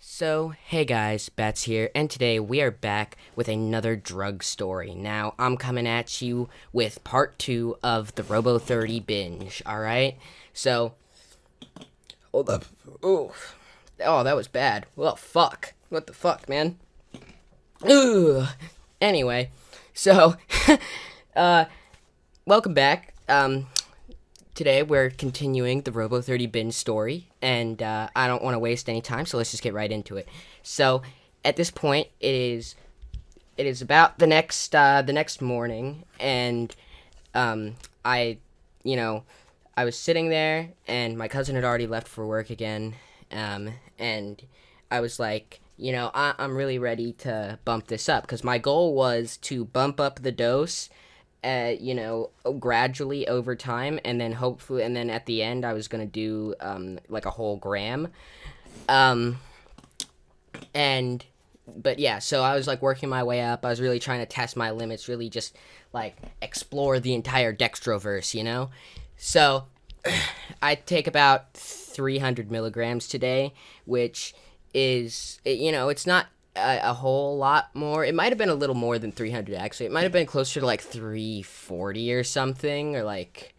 So, hey guys, Bats here, and today we are back with another drug story. Now, I'm coming at you with part 2 of the Robo 30 binge, alright? So, hold up. Ooh. Oh, that was bad. Well, fuck. What the fuck, man? Ooh. Anyway, so, uh, welcome back. Today we're continuing the Robo 30 binge story, and I don't want to waste any time, so let's just get right into it. So, at this point, it is about the next morning, and I, I was sitting there, and my cousin had already left for work again, and I was like, I'm really ready to bump this up because my goal was to bump up the dose gradually over time, and then hopefully, and then at the end, I was gonna do like a whole gram, um, and but yeah, so I was like working my way up. I was really trying to test my limits, really just like explore the entire dextroverse. So I take about 300 milligrams today, which is it's not a whole lot more. It might have been a little more than 300 actually. It might have been closer to like 340 or something, or like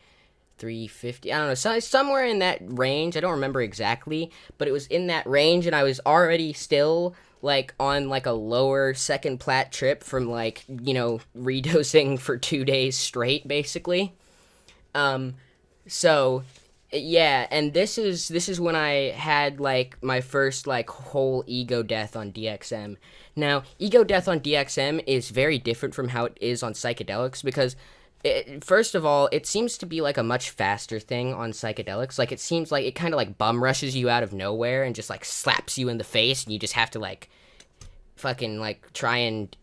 350. I don't know, somewhere in that range. I don't remember exactly, but it was in that range, and I was already still like on like a lower second plat trip from like redosing for 2 days straight, basically. Um, so yeah, and this is when I had like my first like whole ego death on DXM. Now, ego death on DXM is very different from how it is on psychedelics because first of all, it seems to be like a much faster thing on psychedelics. Like it seems like it kind of like bum rushes you out of nowhere and just like slaps you in the face, and you just have to like fucking like try and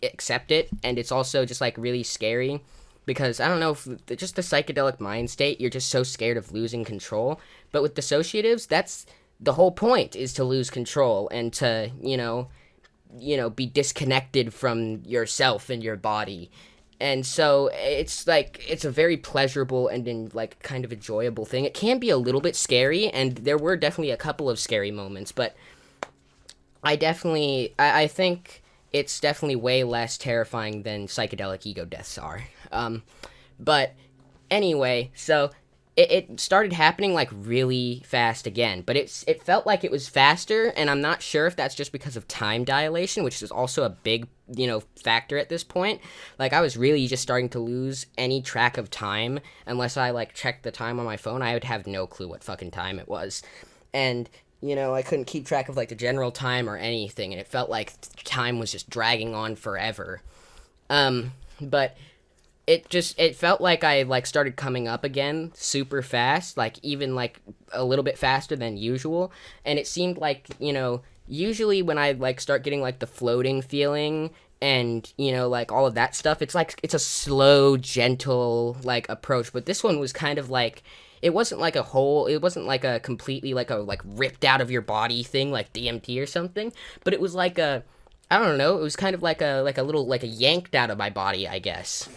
accept it. And it's also just like really scary because I don't know, if just the psychedelic mind state, you're just so scared of losing control. But with dissociatives, that's the whole point, is to lose control and to be disconnected from yourself and your body. And so it's a very pleasurable and like kind of enjoyable thing. It can be a little bit scary, and there were definitely a couple of scary moments, but I think it's definitely way less terrifying than psychedelic ego deaths are. But anyway, so it started happening like really fast again, but it felt like it was faster, and I'm not sure if that's just because of time dilation, which is also a big factor at this point. Like I was really just starting to lose any track of time. Unless I like checked the time on my phone, I would have no clue what fucking time it was. And I couldn't keep track of like the general time or anything, and it felt like time was just dragging on forever. But it felt like I like started coming up again super fast, like even like a little bit faster than usual. And it seemed like usually when I like start getting like the floating feeling and like all of that stuff, it's like it's a slow, gentle like approach. But this one was kind of like, it wasn't like it wasn't like a completely like a like ripped out of your body thing like DMT or something, but it was like a, I don't know, it was kind of like a little like a yanked out of my body, I guess.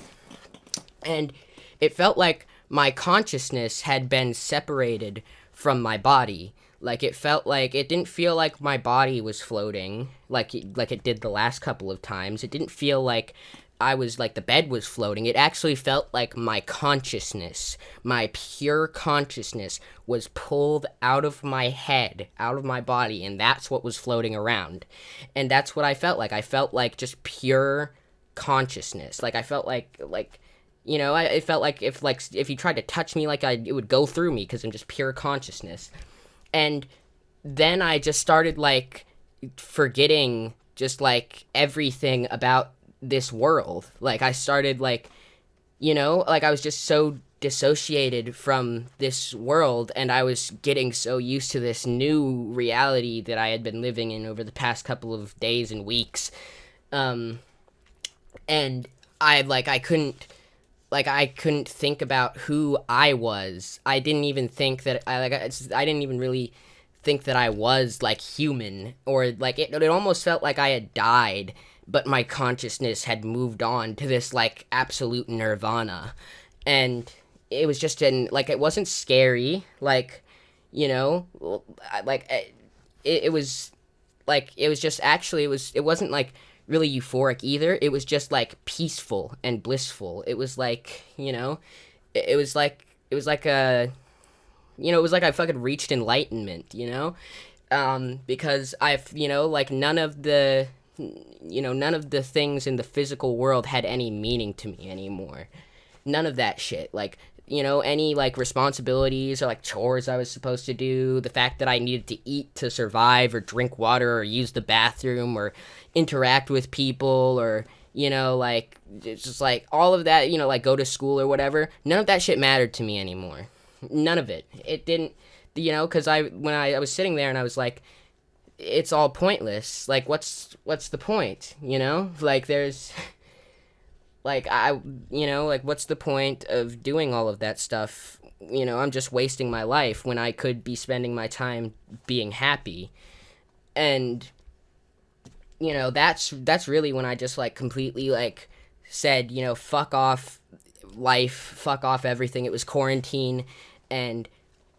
And it felt like my consciousness had been separated from my body. Like it felt like, it didn't feel like my body was floating like it did the last couple of times. It didn't feel like I was like the bed was floating. It actually felt like my consciousness, my pure consciousness, was pulled out of my head, out of my body, and that's what was floating around. And that's what I felt like. I felt like just pure consciousness. Like I felt like it felt like if you tried to touch me, like it would go through me because I'm just pure consciousness. And then I just started like forgetting just like everything about this world. Like I started like like I was just so dissociated from this world, and I was getting so used to this new reality that I had been living in over the past couple of days and weeks. And I couldn't think about who I was. I didn't even think that I didn't even really think that I was like human, or like it almost felt like I had died, but my consciousness had moved on to this like absolute nirvana. And it was just it wasn't scary, like like it was like it was just actually it wasn't like really euphoric either. It was just like peaceful and blissful. It was like, it was like a, it was like I fucking reached enlightenment, because I've, like none of the things in the physical world had any meaning to me anymore. None of that shit. Like, any like responsibilities or like chores I was supposed to do, the fact that I needed to eat to survive or drink water or use the bathroom or interact with people or, like, it's just like all of that, like go to school or whatever. None of that shit mattered to me anymore. None of it. It didn't, because when I was sitting there and I was like, it's all pointless. Like, what's the point? Like, there's, like, like, what's the point of doing all of that stuff? I'm just wasting my life when I could be spending my time being happy. And, that's really when I just, like, completely, like, said, fuck off life, fuck off everything. It was quarantine, and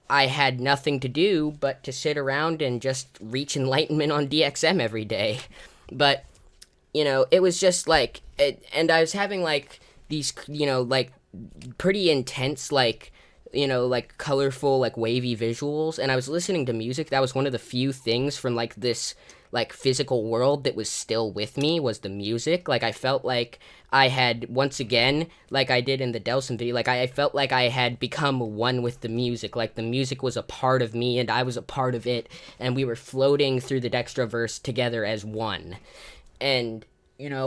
I had nothing to do but to sit around and just reach enlightenment on DXM every day. But, it was just like, and I was having like these, like pretty intense, like, like colorful, like wavy visuals. And I was listening to music. That was one of the few things from like this like physical world that was still with me, was the music. Like, I felt like I had, once again, like I did in the Delson video, like I felt like I had become one with the music. Like, the music was a part of me and I was a part of it, and we were floating through the Dextroverse together as one. And,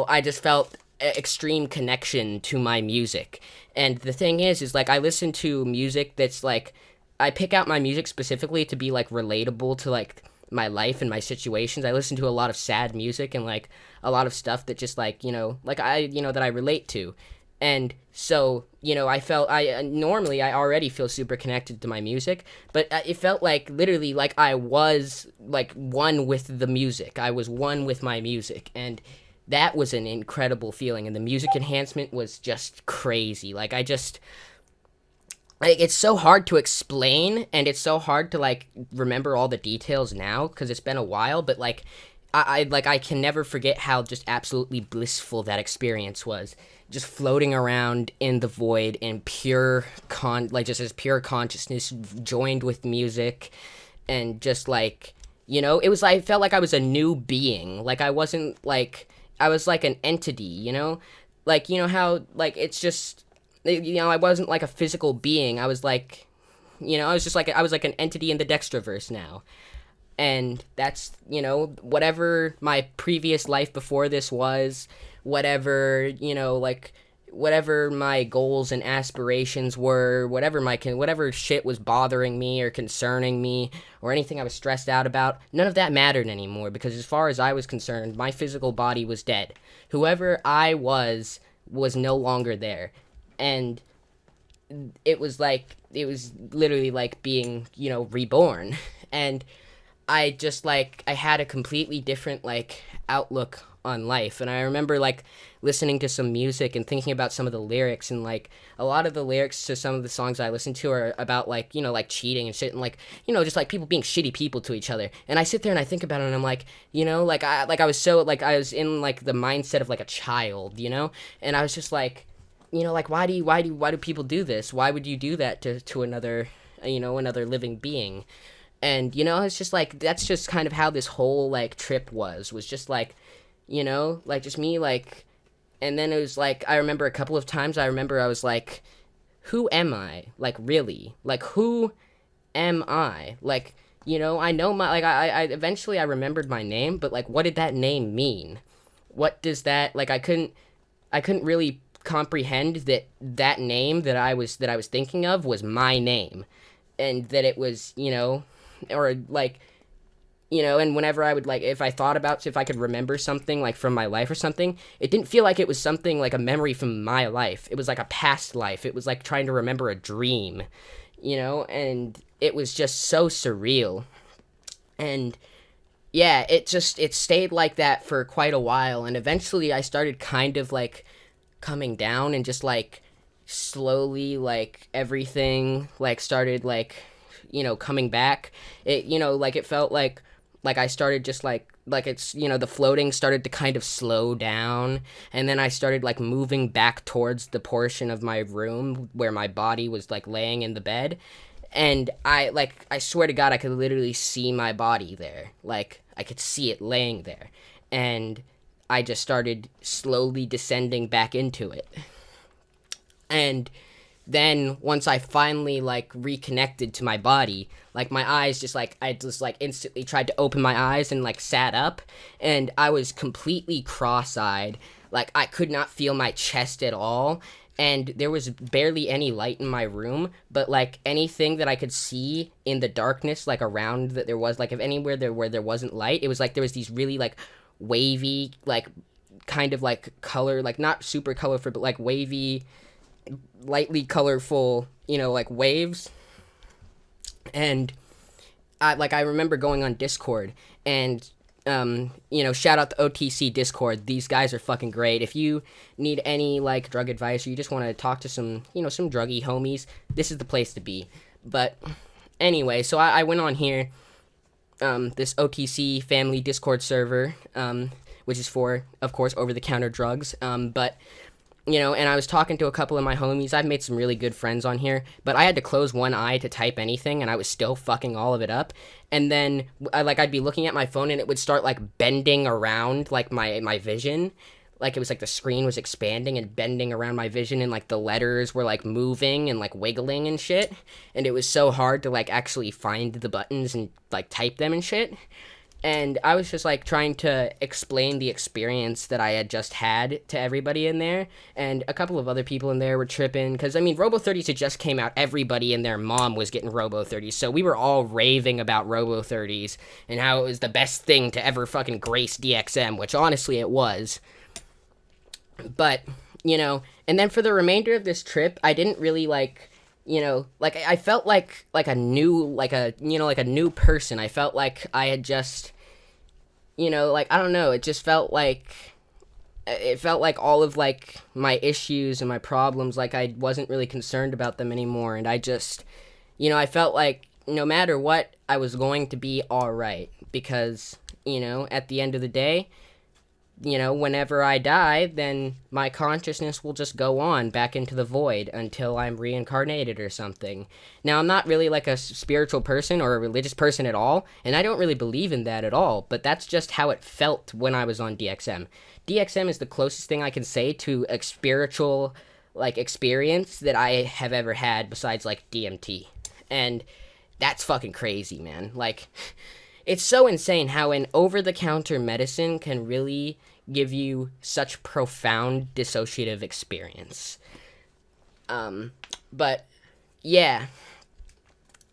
I just felt extreme connection to my music. And the thing is like, I listen to music that's like, I pick out my music specifically to be like relatable to like my life and my situations. I listen to a lot of sad music and like a lot of stuff that just like, like I, that I relate to. And so, I felt normally I already feel super connected to my music, but it felt like literally like I was like one with the music. I was one with my music, and that was an incredible feeling. And the music enhancement was just crazy. Like, it's so hard to explain, and it's so hard to like remember all the details now because it's been a while, but like I can never forget how just absolutely blissful that experience was. Just floating around in the void in pure just as pure consciousness joined with music, and just like, it was like, I felt like I was a new being. Like, I wasn't like, I was like an entity, like, how like it's just, I wasn't like a physical being. I was like, I was just like, I was like an entity in the Dextroverse now. And that's, whatever my previous life before this was, whatever, like, whatever my goals and aspirations were, whatever shit was bothering me or concerning me or anything I was stressed out about, none of that mattered anymore, because as far as I was concerned, my physical body was dead. Whoever I was no longer there. And it was literally like being, reborn. And I just like, I had a completely different like outlook on life. And I remember like listening to some music and thinking about some of the lyrics, and like a lot of the lyrics to some of the songs I listen to are about like, like cheating and shit, and like, just like people being shitty people to each other. And I sit there and I think about it and I'm like, like I was so like, I was in like the mindset of like a child, and I was just like, like, why do people do this? Why would you do that to another, another living being? And, it's just like, that's just kind of how this whole like trip was just like, like just me, like, and then it was like, I remember a couple of times, I was like, who am I? Like, really? Like, who am I? Like, I know my, like, I eventually I remembered my name, but like, what did that name mean? What does that, like, I couldn't really comprehend that name that I was thinking of was my name, and that it was, or like, and whenever I would like, if I thought about if I could remember something like from my life or something, it didn't feel like it was something like a memory from my life. It was like a past life. It was like trying to remember a dream, and it was just so surreal. And yeah, it stayed like that for quite a while, and eventually I started kind of like coming down, and just like slowly like everything like started like, coming back. It, like it felt like like I started just like it's, you know, the floating started to kind of slow down, and then I started like moving back towards the portion of my room where my body was like laying in the bed, and I swear to God, I could literally see my body there. Like I could see it laying there, and I just started slowly descending back into it. And then once I finally like reconnected to my body, like my eyes just like, I just like instantly tried to open my eyes and like sat up, and I was completely cross-eyed. Like I could not feel my chest at all, and there was barely any light in my room, but like anything that I could see in the darkness, like around that there was, like if anywhere there where there wasn't light, it was like there was these really like wavy, like kind of like color, like not super colorful, but like wavy, lightly colorful, you know, like waves. And I remember going on Discord, and you know, shout out to OTC Discord. These guys are fucking great. If you need any like drug advice, or you just want to talk to some, you know, some druggy homies, this is the place to be. But anyway, so I went on here, this OTC family Discord server, which is for, of course, over-the-counter drugs, but you know, and I was talking to a couple of my homies. I've made some really good friends on here, but I had to close one eye to type anything, and I was still fucking all of it up. And then, I'd be looking at my phone, and it would start, like, bending around, like, my vision. Like, it was like the screen was expanding and bending around my vision, and, like, the letters were, like, moving and, like, wiggling and shit. And it was so hard to, like, actually find the buttons and, like, type them and shit. And I was just, like, trying to explain the experience that I had just had to everybody in there. And a couple of other people in there were tripping. Because, I mean, Robo-30s had just came out. Everybody and their mom was getting Robo-30s. So we were all raving about Robo-30s and how it was the best thing to ever fucking grace DXM. Which, honestly, it was. But, you know, and then for the remainder of this trip, I didn't really, like... You know, like, I felt like a new, like a, you know, like a new person. I felt like I had just, you know, like, I don't know, it felt like all of, like, my issues and my problems, like, I wasn't really concerned about them anymore, and I just, you know, I felt like no matter what, I was going to be alright, because, you know, at the end of the day, you know, whenever I die, then my consciousness will just go on back into the void until I'm reincarnated or something. Now, I'm not really like a spiritual person or a religious person at all, and I don't really believe in that at all, but that's just how it felt when I was on DXM. DXM is the closest thing I can say to a spiritual, like, experience that I have ever had besides, like, DMT. And that's fucking crazy, man. Like... It's so insane how an over-the-counter medicine can really give you such profound dissociative experience. But, yeah.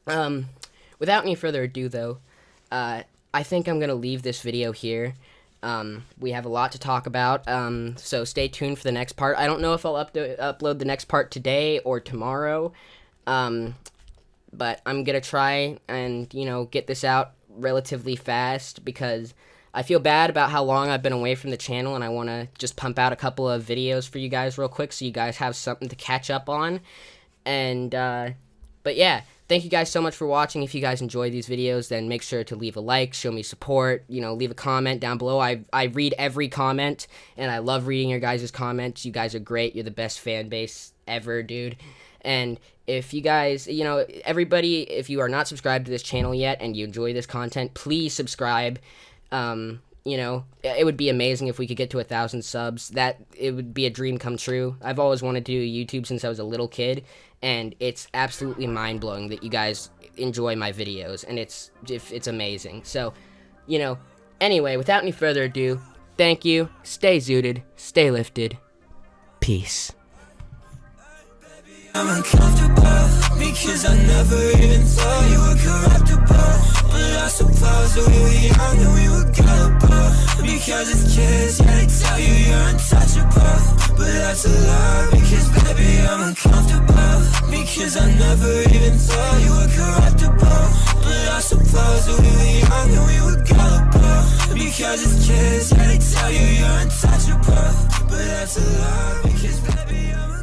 Without any further ado, though, I think I'm going to leave this video here. We have a lot to talk about, so stay tuned for the next part. I don't know if I'll upload the next part today or tomorrow, but I'm going to try and, you know, get this out relatively fast, because I feel bad about how long I've been away from the channel, and I want to just pump out a couple of videos for you guys real quick so you guys have something to catch up on. And but yeah, thank you guys so much for watching. If you guys enjoy these videos, then make sure to leave a like, show me support, you know, leave a comment down below. I read every comment, and I love reading your guys' comments. You guys are great. You're the best fan base ever, dude. And if you guys, you know, everybody, if you are not subscribed to this channel yet and you enjoy this content, please subscribe. You know, it would be amazing if we could get to 1,000 subs. That, it would be a dream come true. I've always wanted to do YouTube since I was a little kid, and it's absolutely mind-blowing that you guys enjoy my videos, and it's amazing. So, you know, anyway, without any further ado, thank you, stay zooted, stay lifted, peace. I'm uncomfortable, because I never even thought you were corruptible. But I suppose that we were young and we were gullible. Because it's kids, yeah, they tell you you're untouchable. But that's a lie, because baby, I'm uncomfortable. Because I never even thought you were corruptible. But I suppose that we were young and we were gullible. Because it's kids, yeah, they tell you you're untouchable. But that's a lie, because baby, I'm